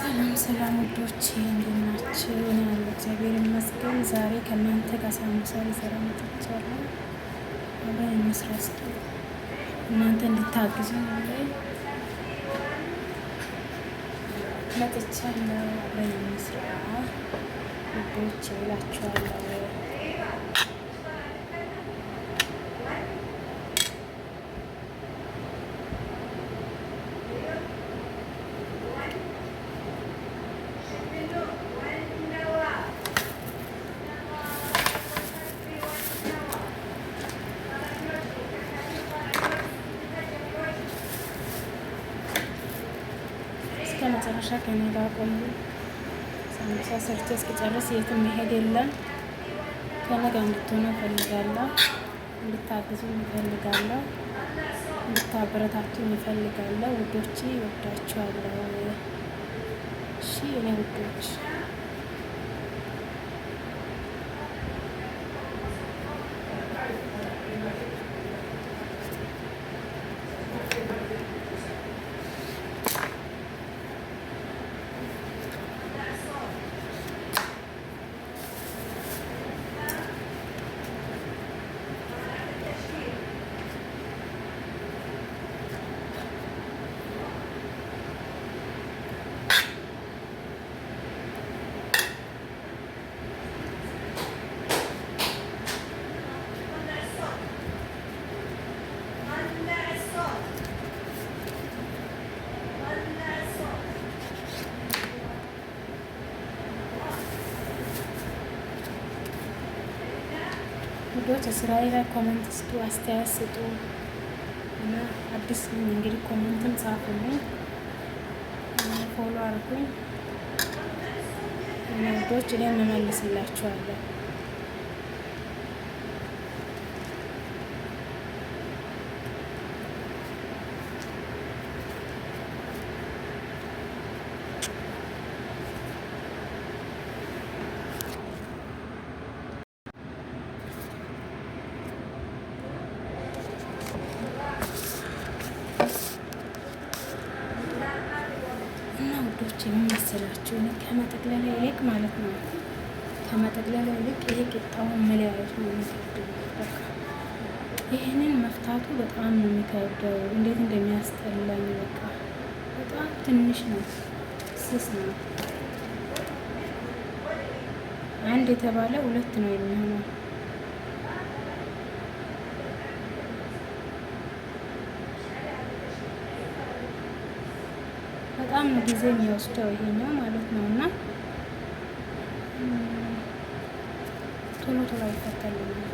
ሰላም ሰላም ውዶች እንዴት ናችሁ? እኔ ያለው እግዚአብሔር ይመስገን። ዛሬ ከእናንተ ጋር ሳምቡሳ ልሰራ መጥቻለሁ። አብረን እንስራ እስኪ እናንተ እንድታግዙ መጥቻለሁ። አብረን እንስራ ውዶች እላችኋለሁ። መጨረሻ ከኔ ጋር ቆዩ። ሳምቡሳ ሰርቼ እስኪጨርስ የትም መሄድ የለም። ከኔ ጋር እንድትሆኑ እፈልጋለሁ፣ እንድታግዙ እፈልጋለሁ፣ እንድታበረታቱ እፈልጋለሁ። ውዶቼ እወዳችኋለሁ። እሺ እኔ ውዶች ውዶች ስራዬ ላይ ኮመንት ስጡ፣ አስተያየት ስጡ እና አዲስ እንግዲህ ኮመንትም ጻፉልኝ፣ ፎሎ አድርጉኝ እና ውዶች እኔ እመልስላችኋለሁ። ውዶች የሚመስላችሁ ከመጠቅለላ ይልቅ ማለት ነው፣ ከመጠቅለላ ይልቅ ይሄ ቂጣውን መለያየቱ ነው የሚከብደው። በቃ ይህንን መፍታቱ በጣም ነው የሚከብደው። እንዴት እንደሚያስጠላኝ በቃ በጣም ትንሽ ነው፣ ስስ ነው። አንድ የተባለ ሁለት ነው የሚሆነው። በጣም ነው ጊዜ የሚወስደው ይሄኛው ማለት ነው። እና ቶሎ ቶሎ አይፈታልኝም።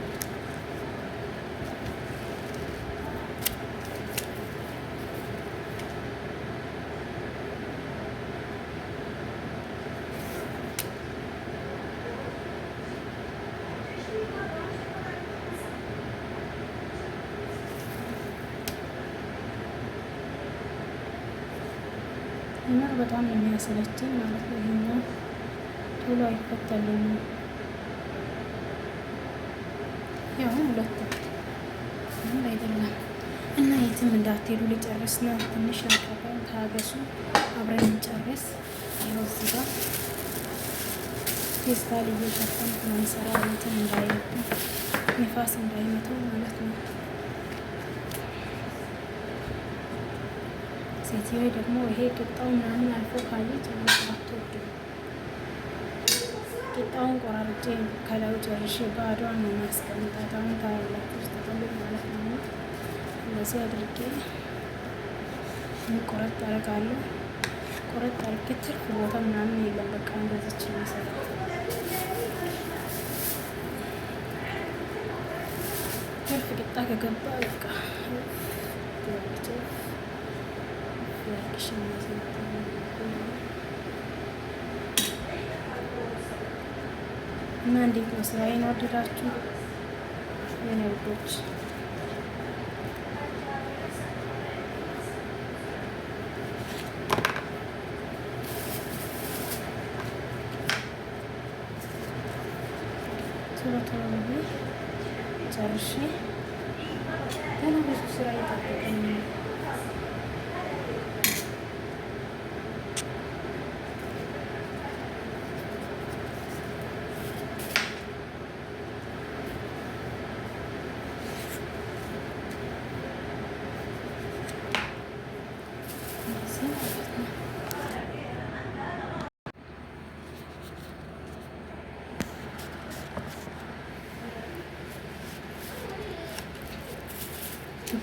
እና በጣም የሚያሰለችኝ ማለት ነው። ይሄኛው ቶሎ አይፈታልኝም። ያው ሁለት ምንም አይደለም። እና የትም እንዳትሄዱ ሊጨርስ ነው። ትንሽ ነቀበን ታገሱ፣ አብረን እንጨርስ። ያው እዚህ ጋር ፌስታል እየሸፈንኩ ነው የምሰራው፣ እንትን እንዳይልብኝ ንፋስ እንዳይመታው ማለት ነው። ሴትዮ ደግሞ ይሄ ቂጣው ምናምን አልፎ ካየች አትወድም። ቂጣውን ቆራርጬ ከላዩ ጨርሼ ባዷን ነው ማስቀምጣት። አሁን ታያላችሁ ውስጥ ተጠልቅ ማለት ነው። እንደዚህ አድርጌ ቆረጥ አደርጋለሁ። ቆረጥ አድርጌ ትርፍ ቦታ ምናምን የለም። በቃ እንደዚች መሰራ ትርፍ ቂጣ ከገባ በቃ እና እንዴት ነው ስራዬን ወደዳችሁ የኔ ውዶች? ቶሎ ቶሎ ብዬ ጨርሼ ገና ብዙ ስራ እየጠበቀኝ ነው።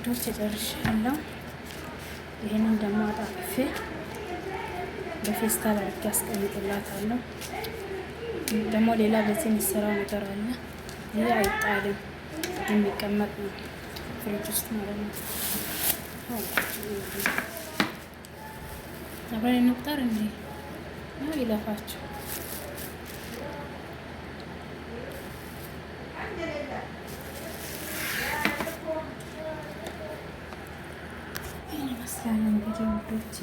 ውዶች ጨርሻለሁ። ይህንን ደግሞ አጣጥፌ በፌስታል አድርጌ አስቀምጥላታለሁ። ደግሞ ሌላ በዚህ የሚሰራው ነገር አለ። ይህ አይጣልም፣ የሚቀመጥ ነው ፍሪጅ ውስጥ ማለት ነው። አብረን እንቁጠር እንዴ ነው ይለፋቸው። ይህን ይመስላል እንግዲህ ውዶች።